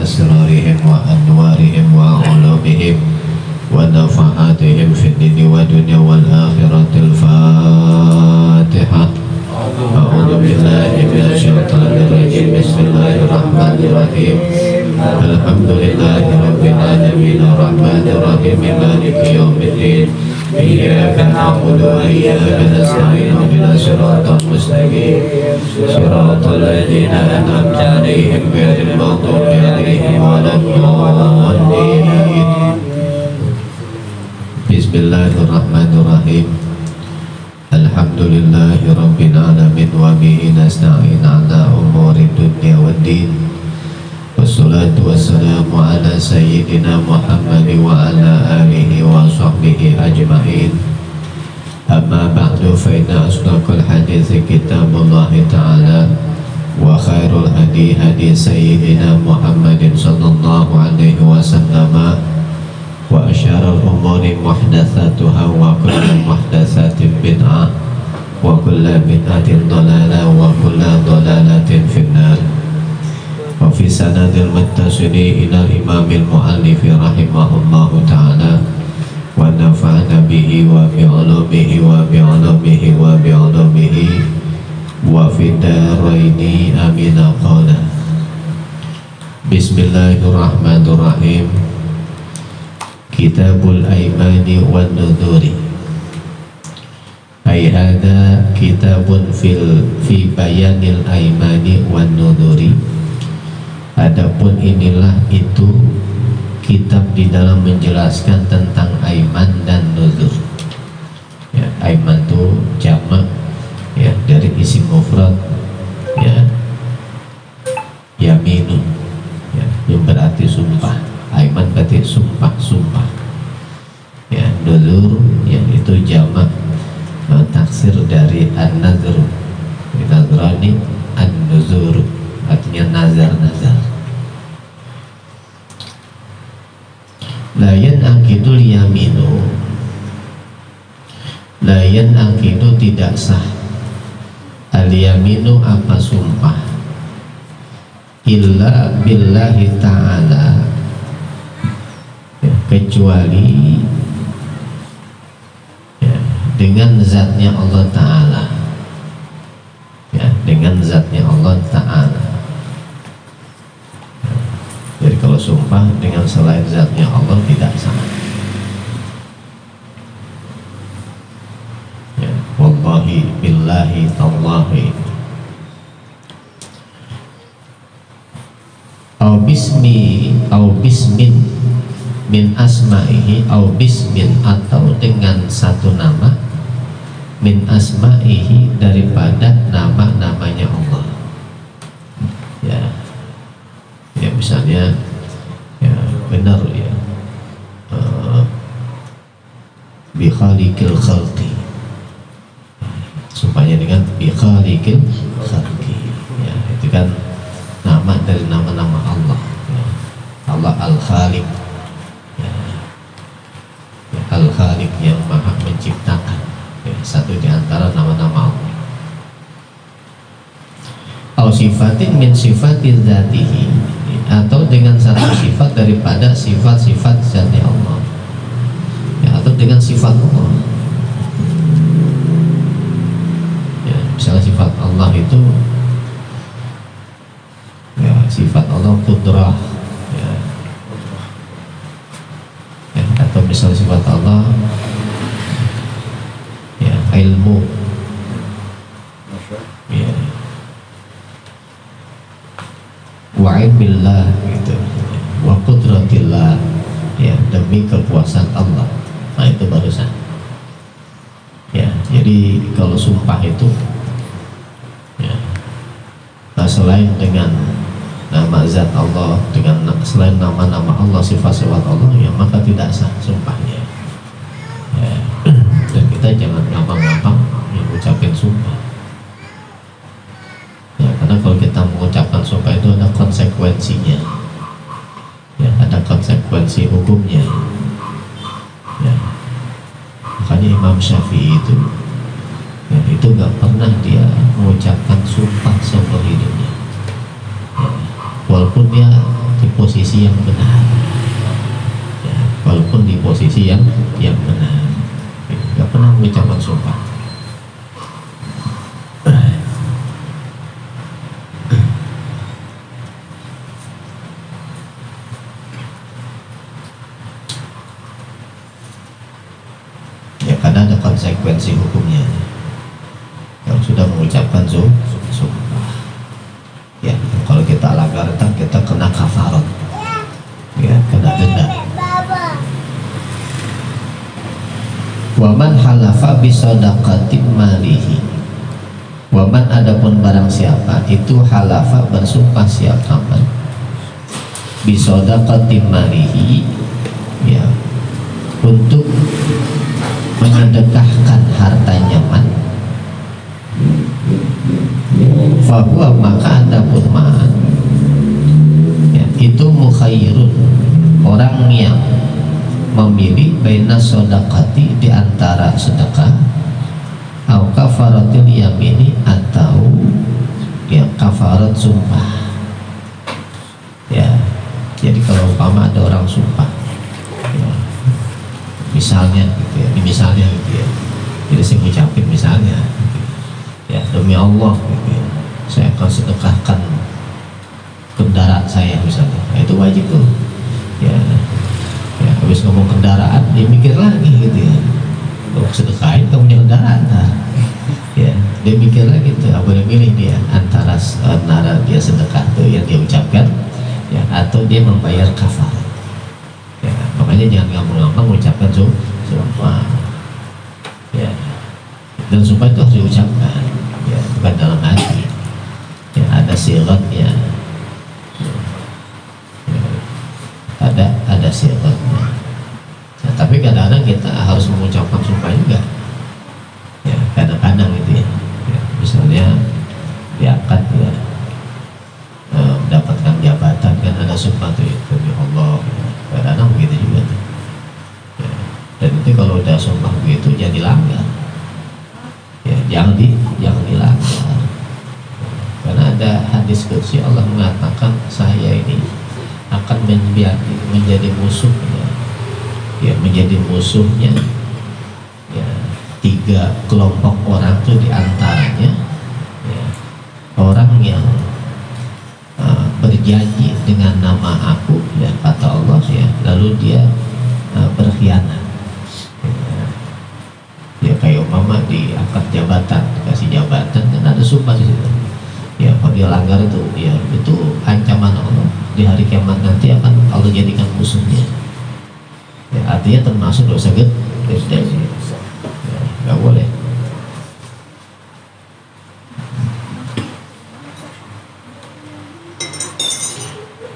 أسرارهم وأنوارهم وعلومهم ونفحاتهم في الدين والدنيا والآخرة. الفاتحة. أعوذ بالله من الشيطان الرجيم. بسم الله الرحمن الرحيم. الحمد لله رب العالمين الرحمن الرحيم مالك يوم الدين. إياك نعبد وإياك نستعين اهدنا الصراط المستقيم صراط الذين أنعمت عليهم غير المغضوب عليهم ولا الضالين. Bismillahirrahmanirrahim. Alhamdulillahi rabbil alamin wa bihi nasta'in ala umuri dunya waddin. Wassalatu wassalamu ala sayyidina Muhammad wa ala alihi wa sahbihi ajma'in. Amma ba'du, fa inna asdaqal hadithi kitabullahi ta'ala wa khairul hadi hadi sayyidina Muhammadin sallallahu alaihi wasallam wa asyarul umuri muhdatsatuha wa kullu muhdatsatin bid'ah wa kullu bid'atin dhalalah wa kullu dhalalatin finnar. Wa fi sanadil muttasili ila imamil muallifi rahimahullahu ta'ala wa nafa'ana bihi wa bi ulumihi wa bi ulumihi wa bi ulumihi wa fi daraini amin qala. Bismillahirrahmanirrahim. Kitabul Aimani wan Nudhuri. Ay hada kitabun fi bayanil aimani wan nudhuri. Adapun inilah itu kitab di dalam menjelaskan tentang aiman dan nuzur. Ya, aiman itu jamak ya dari isim mufrad ya yaminun ya, yang berarti sumpah. Aiman berarti sumpah ya. Nuzur ya itu jamak taksir dari an-nazr. Nazrani an-nuzur artinya nazar. Layan angkidul yaminu. Layan angkidu tidak sah. Al-yaminu apa sumpah. Illa billahi ta'ala ya, kecuali ya, dengan zatnya Allah Ta'ala ya, dengan zatnya Allah Ta'ala. Jadi kalau sumpah dengan selain zatnya Allah tidak sah ya, wallahi billahi tallahi au bismin min asma'ihi au bismin atau dengan satu nama min asma'ihi daripada nama-namanya Allah ya. Ya misalnya ya benar ya bi khaliqil khalqi, supaya dengan bi khaliqil khalqi ya, itu kan nama dari nama-nama Allah ya. Allah Al-Khaliq ya. Ya, Al-Khaliq yang maha menciptakan ya, satu di antara nama-nama Allah. Au sifatin min sifatil dzatihi, atau dengan satu sifat daripada sifat-sifat zatnya Allah ya, atau dengan sifat Allah ya, misalnya sifat Allah itu ya, sifat Allah qudrah ya. Ya, atau misalnya sifat Allah ya ilmu ya, wa ilmillah gitu, wa qudratillah ya, demi kekuasaan Allah. Nah itu barusan ya. Jadi kalau sumpah itu ya, nah, selain dengan nama zat Allah, dengan selain nama-nama Allah, sifat-sifat Allah ya, maka tidak sah sumpahnya ya. Dan kita jangan gampang-gampang yang ucapin sumpah ya, karena kalau kita mengucapkan sumpah itu ada konsekuensinya ya, ada konsekuensi hukumnya ya. Makanya Imam Syafi'i itu ya, itu gak pernah dia mengucapkan sumpah seumur hidupnya ya. Walaupun dia di posisi yang benar, ya, walaupun di posisi yang benar, nggak pernah mengucapkan sumpah. Ya, karena ada konsekuensi hukumnya. Kalau sudah mengucapkan sumpah, ya, kalau kita langgar kita kena kafarat, ya, kena denda. Waman halafa bisadaqati malihi, waman adapun barang siapa itu halafa bersumpah siapa man bisadaqati malihi, ya, untuk menyedekahkan hartanya man, fahuwa maka adapun man, ya, itu mukhayyirun, orang yang memilih baina sodakati di antara sedekah, atau kafaratul yamini, atau ya kafarat sumpah. Ya, jadi kalau umpama ada orang sumpah, ya, misalnya gitu ya, misalnya gitu ya, jadi saya ngucapin misalnya, ya, demi Allah gitu ya, saya akan sedekahkan kendaraan saya misalnya, nah, itu wajib tuh, ya, ya, habis ngomong kendaraan dia mikir lagi gitu ya, kalau sedekahin kamu punya kendaraan, nah, ya, dia mikir lagi tuh, boleh milih dia antara dia sedekah tuh yang dia ucapkan, ya, atau dia membayar kafarat. Ya, makanya jangan gampang-gampang mengucapkan sumpah, ya, dan sumpah itu harus diucapkan, ya, bukan dalam hati, ya, ada siratnya, ya, ada siratnya, ya, tapi kadang-kadang kita harus mengucapkan sumpah juga, ya, kadang-kadang gitu ya, ya, misalnya diangkat, ya, mendapatkan jabatan kan ada sumpah tuh, ya, demi Allah, ya, kadang-kadang begitu juga tuh, ya, dan itu kalau udah sumpah begitu jangan dilanggar, ya, jangan dilanggar, karena ada hadis qudsi Allah mengatakan saya ini akan menjadi musuhnya, ya, menjadi musuhnya, ya, 3 kelompok orang tuh diantaranya, ya, orang yang berjanji dengan nama aku, ya, kata Allah, ya, lalu dia berkhianat, ya, kayak umpama diangkat jabatan, dikasih jabatan kan ada sumpah di situ, ya, kalau dia langgar itu ancaman Allah di hari kiamat nanti akan Allah jadikan musuhnya, ya, artinya termasuk dosa gede, ya, nggak boleh.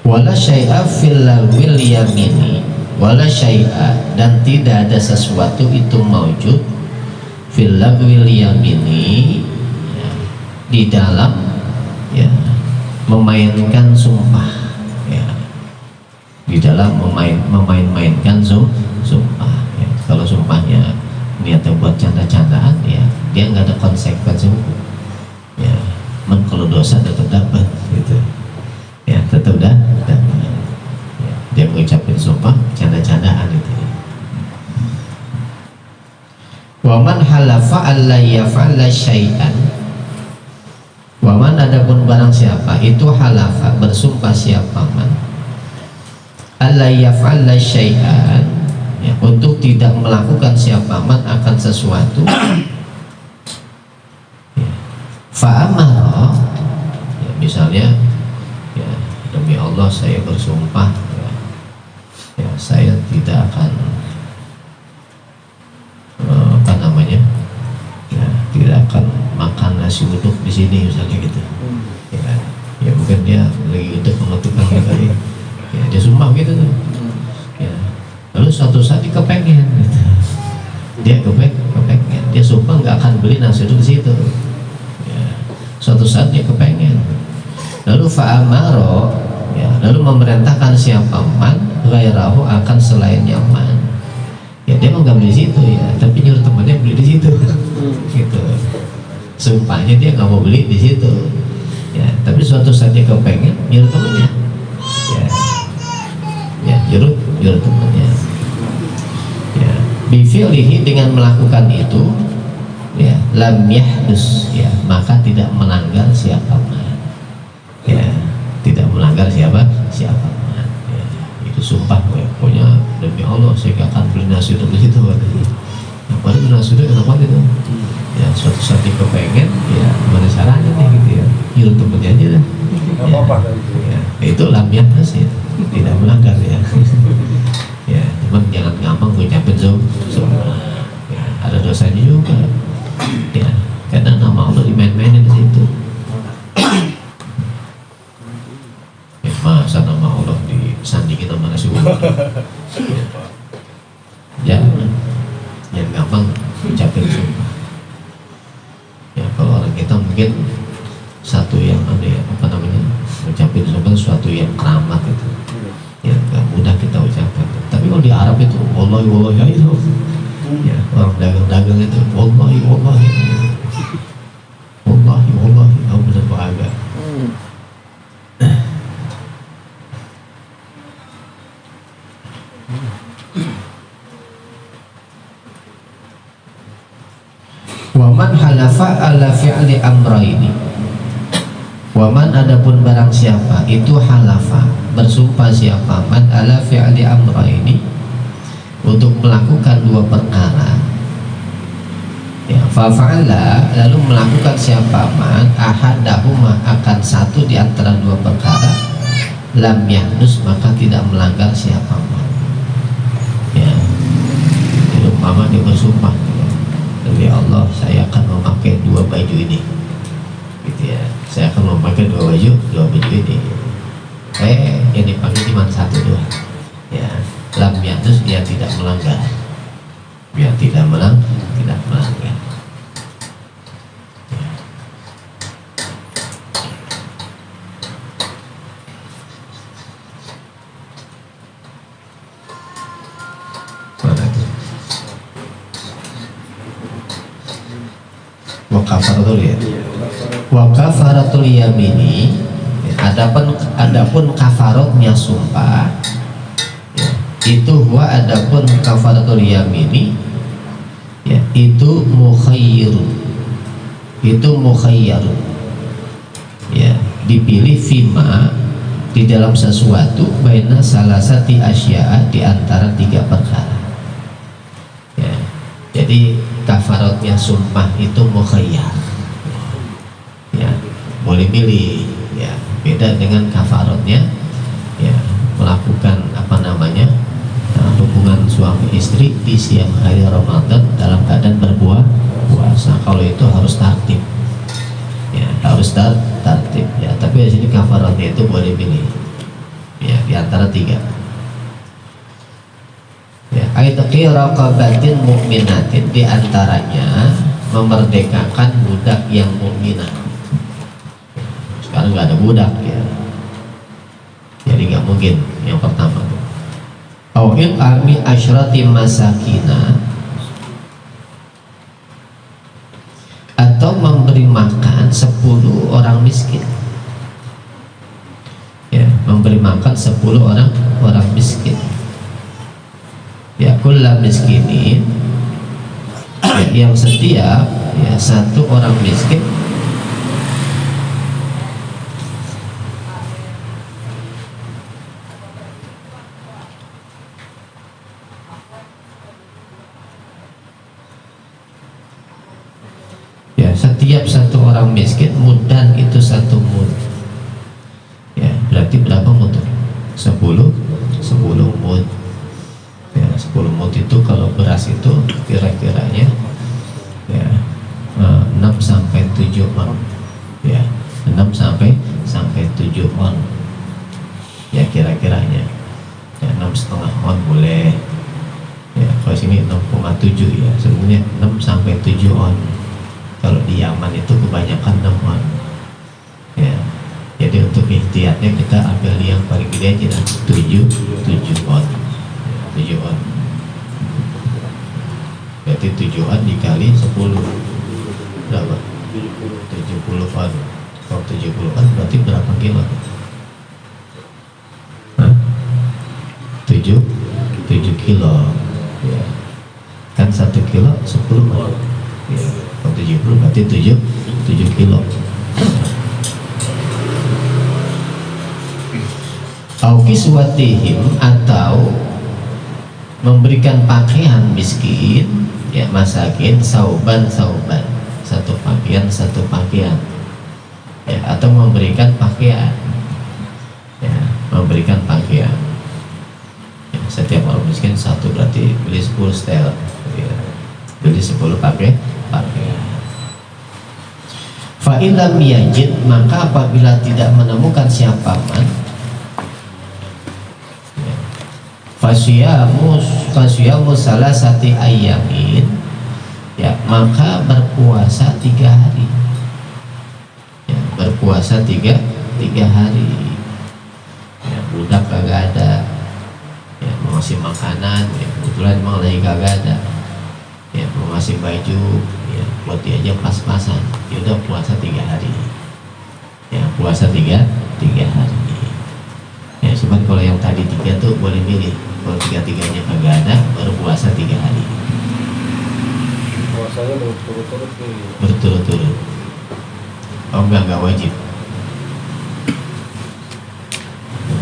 Wala syai'a fil lawil yamini, wala syai'a, dan tidak ada sesuatu itu maujud fil lawil yamini, ya, di dalam, ya, memainkan sumpah, ya, di dalam memain-mainkan sumpah, ya. Kalau sumpahnya niatnya buat canda-candaan, ya, dia nggak ada konsekuensi hukum, ya, kalau dosa tetap dapat gitu, ya, tetap dapat, ya, dia mengucapkan sumpah canda-candaan itu, ya. Waman halafa alla yaf'ala syai'an, waman adapun barang siapa itu halafa bersumpah siapa man alla yaf'ala syai'an, ya, untuk tidak melakukan siapa man akan sesuatu, ya, fa'amara, ya, misalnya, ya, demi Allah saya bersumpah, ya, ya, saya tidak akan apa namanya, ya, tidak akan makan nasi uduk di sini misalnya gitu, ya, ya, mungkin dia lagi uduk mengetukkan kali, ya, dia sumpah gitu tuh, ya, lalu suatu saat dia kepengen gitu. Dia kepengen, dia sumpah nggak akan beli nasi uduk di situ, ya, suatu saat dia kepengen, lalu fa'amaro, ya, lalu memerintahkan siapa man ghairahu akan selainnya man, ya, dia mau nggak beli di situ, ya, tapi nyuruh temannya beli di situ, gitu, sumpahnya dia nggak mau beli di situ, ya, tapi suatu saat dia kepengen nyuruh temannya, ya, jurut temannya. Ya, bifi'lihi dengan melakukan itu, ya, lam yahdus, ya, maka tidak melanggar siapa, ya, tidak melanggar siapa. Ya, itu sumpah, ya, pokoknya demi Allah saya gak akan beli nasi uduk di situ. Yang paling nasi uduk kenapa gitu? Ya, suatu saat kepengen, ya, mana caranya nih gitu ya, jurut temannya aja dah. Ya, itu lam yahdus, ya, tidak melanggar ya. Ya, cuman jangan gampang ngucapin sumpah. Ya, ada dosanya juga. Ya, karena nama Allah dimain-mainin di situ. Ya, masa nama Allah disandingin sama nasi uduk? Ya, jangan gampang ngucapin sumpah. Ya, kalau orang kita mungkin satu yang ngucapin sumpah sesuatu yang keramat itu. Ya, gak mudah kita ucapkan. Tapi kalau di Arab itu wallahi ya itu. Ya, orang dagang-dagang itu wallahi kamu benar bahagia. Waman halafa ala fi'li amrayni. Waman adapun barang siapa itu halafa bersumpah siapa man ala fi'li amrayni untuk melakukan dua perkara, ya, fa'ala lalu melakukan siapa man ahadahuma akan satu di antara dua perkara, lam yahnus maka tidak melanggar siapa man. Ya, jadi umpama dia bersumpah, ya, demi Allah saya akan memakai dua baju ini, gitu ya, saya akan memakai dua baju ini. Yang dipakai cuma satu doang, ya, lam yahnus dia tidak melanggar, dia tidak melanggar. Mana itu? Wa kafaratul ya. Wa kafaratul yamini. Adapun kafaratnya sumpah, ya, itu adapun kafaratul yamini, ya, itu mukhayyirun, ya, dipilih fima di dalam sesuatu baina salasati asya'a di antara tiga perkara. Ya, jadi kafaratnya sumpah itu mukhayyar, ya, boleh pilih. Ya, beda dengan kafaratnya, ya, melakukan hubungan suami istri di siang hari Ramadan dalam keadaan berpuasa. Kalau itu harus tartib, ya, harus tartib, ya. Tapi di sini kafaratnya itu boleh pilih, ya, di antara tiga. Ya, aitaqi raqabatin mu'minatin, di antaranya memerdekakan budak yang mukminah. Sekarang nggak ada budak, ya, jadi nggak mungkin yang pertama. Awil ami asyrati masakina, atau memberi makan 10 orang miskin, ya, memberi makan 10 orang miskin, ya, kulla miskinin, ya, yang setiap, ya, satu orang miskin setiap satu orang miskin mudan itu 1 mud, ya, berarti berapa mud? 10 mud, ya, 10 mud itu kalau beras itu kira-kiranya, ya, 6 sampai 7 on, ya, 6 sampai 7 on, ya, kira-kiranya, ya, 6,5 on boleh, ya, kalau sini 6,7, ya, sebenarnya 6 sampai 7 on. Kalau di Yaman itu kebanyakan 6 on, ya, jadi untuk ihtiyatnya kita ambil yang paling gede aja, 7 on, 7 on, berarti 7 on dikali 10 berapa? 70 on. Kalau 70 on berarti berapa kilo? 70 70 berarti 7 kilo. Au kiswatihim, atau memberikan pakaian miskin, ya masakin, sauban, satu pakaian, ya, atau memberikan pakaian, ya, memberikan pakaian. Ya, setiap orang miskin satu, berarti beli 10 setel, ya, beli 10 pakaian. Fa illam yajid, maka apabila tidak menemukan siapa man, fasyamu salasati ayyamin, ya maka berpuasa 3 hari, ya, berpuasa tiga hari, ya, budak kagak ada, ya, mau ngasih makanan, ya, kebetulan emang lagi kagak ada, ya, mau ngasih baju, ya, buat dia aja pas-pasan, ya udah puasa 3 hari, ya puasa 3 hari, ya cuman kalau yang tadi 3 tuh boleh milih. Kalau 3-3-nya kagak ada, baru puasa 3 hari. Puasanya berturut-turut nih. Berturut-turut. Oh enggak wajib.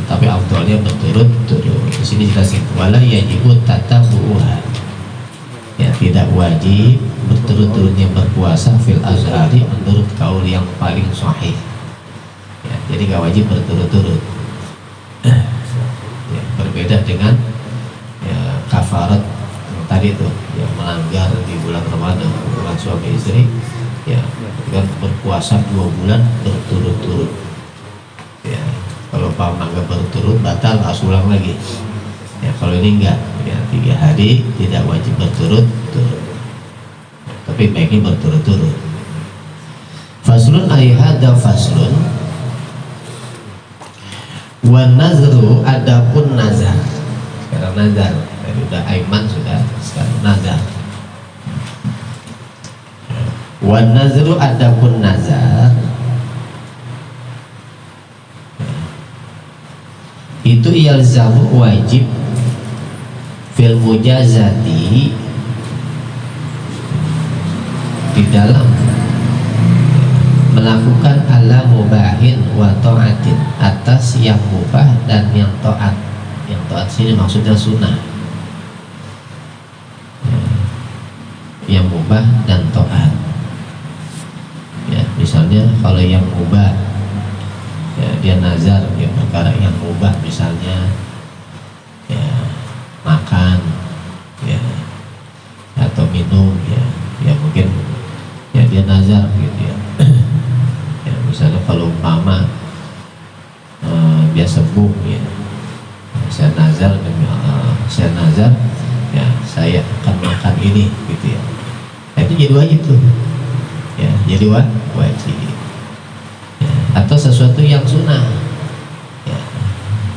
Tapi afdalnya berturut-turut. Di sini jelasin wala yajibu tatabuha. Ya, tidak wajib berturut-turutnya berpuasa fil azhari menurut kaul yang paling sahih. Ya, jadi enggak wajib berturut-turut. Ya, berbeda dengan ya, kafarat tadi tuh yang melanggar di bulan Ramadan, bulan suami istri, ya kan berpuasa 2 bulan berturut-turut. Ya, kalau nggak berturut batal, harus ulang lagi. Ya, kalau ini enggak, ya 3 hari tidak wajib berturut-turut, ya, tapi baiknya berturut-turut. Faslun ayhada faslun. Wa nazru, adapun nazar. Sekarang nazar, tadi udah aiman sudah, sekarang nazar. Wa nazru, adapun nazar, itu yalzamu wajib fil mujazati, di dalam melakukan ala mubahin wa ta'atin, atas yang mubah dan yang ta'at. Yang ta'at sini maksudnya sunnah, yang mubah dan ta'at. Ya, misalnya kalau yang mubah, ya, dia nazar ya perkara yang mubah, misalnya ya makan, ya atau minum, ya mungkin ya dia nazar gitu ya. Ya, misalnya kalau umpama dia sembuh, ya saya nazar demi saya nazar, ya saya akan makan ini gitu ya. Nah, itu jadi wajib tuh, ya jadi wajib, ya, atau sesuatu yang sunnah, ya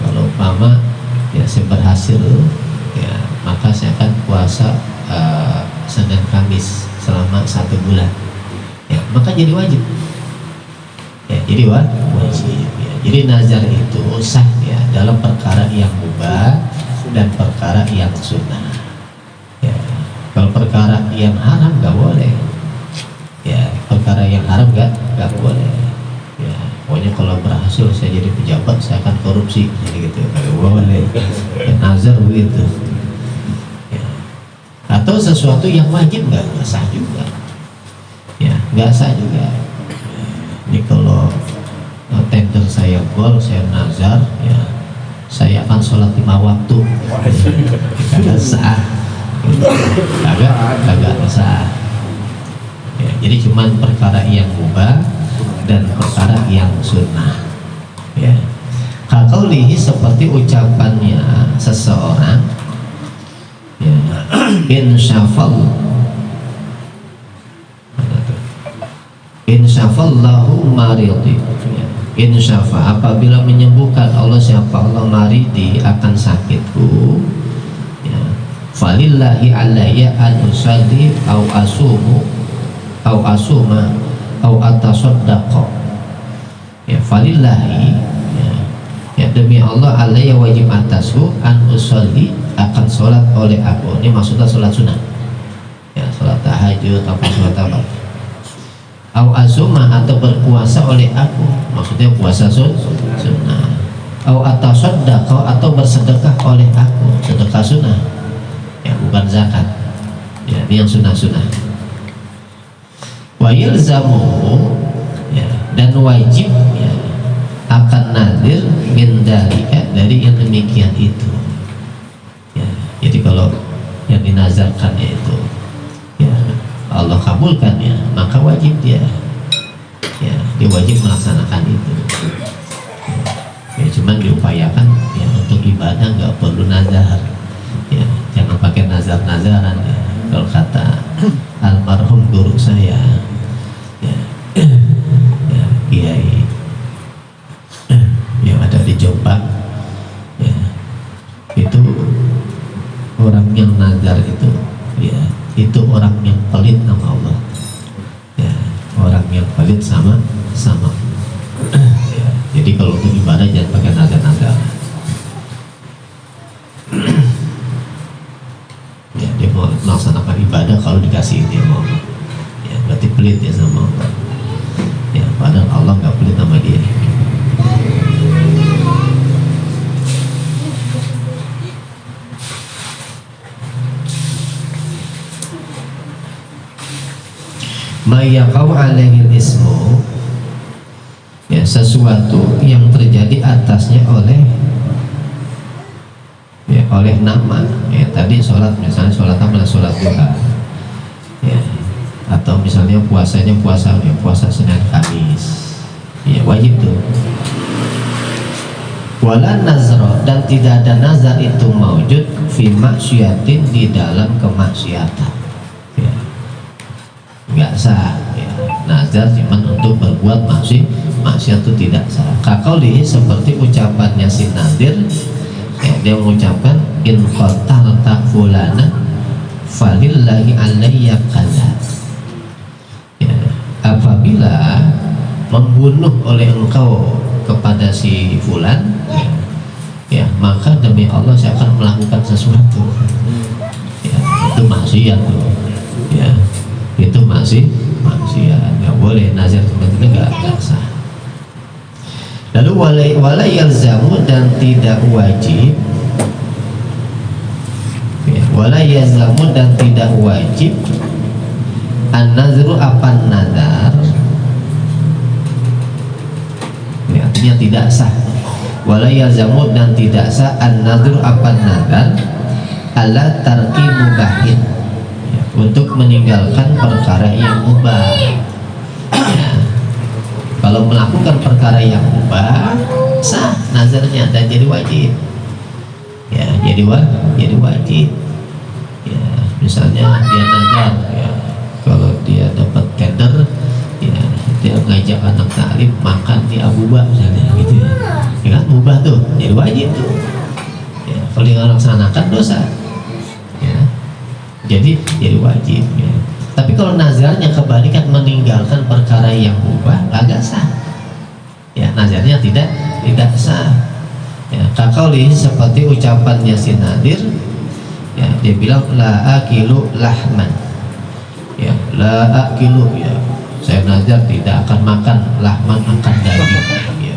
kalau umpama ya saya berhasil, ya maka saya akan puasa Senin Kamis selama 1 bulan, ya maka jadi wajib. Ya, jadi wajib. Ya. Jadi nazar itu sah ya dalam perkara yang mubah dan perkara yang sunnah. Ya. Kalau perkara yang haram nggak boleh. Ya, perkara yang haram nggak boleh. Ya, pokoknya kalau berhasil saya jadi pejabat, saya akan korupsi, jadi gitu. Nggak boleh. Ya, nazar begitu. Ya. Atau sesuatu yang wajib nggak sah juga. Ya, nggak sah juga. Ini kalau tender saya gol, saya nazar, ya saya akan sholat 5 waktu. Kagak sah, kagak sah. Ya, jadi cuman perkara yang mubah dan perkara yang sunnah. Ya, kakaulihi, seperti ucapannya seseorang, ya, insyafallahu maridi, insyafa, apabila menyembuhkan Allah siapa Allah maridi, akan sakitku, ya, falillahi alayya an usalli au asumu au asuma au atasaddaqa, ya falillahi, ya demi Allah alayya, wajib atasku, an usalli, akan sholat oleh aku. Ini maksudnya sholat sunnah, ya sholat tahajud atau sholat apa, au asuma atau berpuasa oleh aku, maksudnya puasa sunnah, au atasaddaqa atau bersedekah oleh aku, sedekah sunnah ya, bukan zakat ya, ini yang sunnah-sunnah. Wa yalzamu ya, dan wajib ya, akan nadir min dalika, dari yang demikian itu ya. Jadi kalau yang dinazarkannya itu ya Allah kabulkan ya, maka wajib dia ya, dia wajib melaksanakan itu ya, cuman diupayakan ya, untuk ibadah nggak perlu nazar ya, jangan pakai nazar-nazaran ya. Kalau kata almarhum guru saya ya, ya Kiai yang ada di Jombang ya, itu orang yang nazar itu ya, itu orang yang pelit sama Allah ya, orang yang pelit sama ya. Jadi kalau untuk ibadah jangan pakai nazar-nazar ya, dia mau melaksanakan ibadah kalau dikasih dia mau ya, berarti pelit ya sama Allah ya, padahal Allah nggak pelit sama dia. Mayaqau alaihi ismu ya, sesuatu yang terjadi atasnya oleh ya, oleh nama ya, tadi sholat misalnya sholat apa, sholat duha ya, atau misalnya puasanya puasa Senin Kamis ya, wajib tuh. Wala nazro, dan tidak ada nazar itu maujud fi maksiatin, di dalam kemaksiatan ya, nggak sah ya. Nazar cuman untuk berbuat maksiat itu tidak sah. Kaqaulihi, seperti ucapannya si nadir ya, dia mengucapkan in qatalta fulana falillahi alayya kaza ya, apabila membunuh oleh engkau kepada si fulan ya, maka demi Allah saya akan melakukan sesuatu ya, itu maksiat tuh ya, itu masih maksiat, nggak boleh nazar seperti itu, nggak sah. Lalu wala yalzamu, dan tidak wajib ya, wala yalzamu, dan tidak wajib an-nazru, apa nazar ya, artinya tidak sah. Wala yalzamu, dan tidak sah an-nazru, apa nazar ala tarki mubahin, untuk meninggalkan perkara yang mubah ya. Kalau melakukan perkara yang mubah sah nazarnya dan jadi wajib ya, jadi wajib ya. Misalnya dia nazar ya, kalau dia dapat tender ya, dia ngajak anak ta'lim makan di Abu Bakar misalnya gitu ya, kan mubah tuh, jadi wajib tuh ya. Kalau dia laksanakan dosa ya, jadi wajib ya. Tapi kalau nazarnya kebalikan, meninggalkan perkara yang mubah, agak sah ya, nazarnya tidak sah ya. Kaqauli, seperti ucapannya si nadir ya, dia bilang la akilu lahman ya, la akilu ya, saya nazar tidak akan makan lahman, akan daging ya.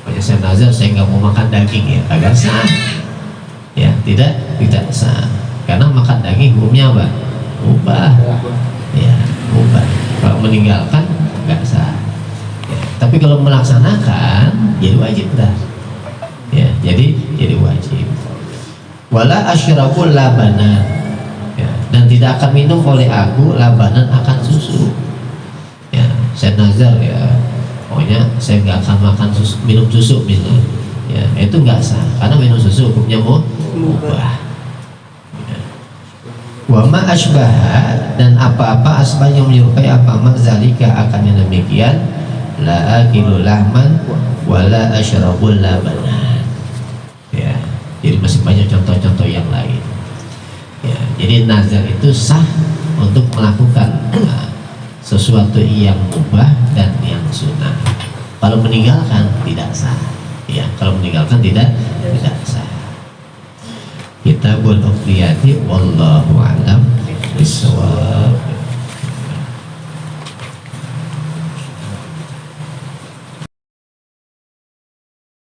Pokoknya saya nazar saya nggak mau makan daging ya, agak sah ya, tidak sah. Karena makan daging hukumnya apa? Mubah ya, mubah. Kalau meninggalkan nggak sah ya. Tapi kalau melaksanakan jadi wajib dah ya, jadi wajib. Wala asyrabul labanan ya, dan tidak akan minum oleh aku labanan, akan susu ya. Saya nazar ya, pokoknya saya nggak akan makan susu, minum susu misalnya ya, itu nggak sah karena minum susu hukumnya mubah. Wama asbaha, dan apa-apa asbah yang menyerupai apa mazalika, akan yang demikian la akilu lahman wala asyrabul labanan ya. Jadi masih banyak contoh-contoh yang lain ya. Jadi nazar itu sah untuk melakukan sesuatu yang mubah dan yang sunnah. Kalau meninggalkan tidak sah ya, kalau meninggalkan tidak sah. Kitabul Uqdiyati wallahu a'lam bishawab.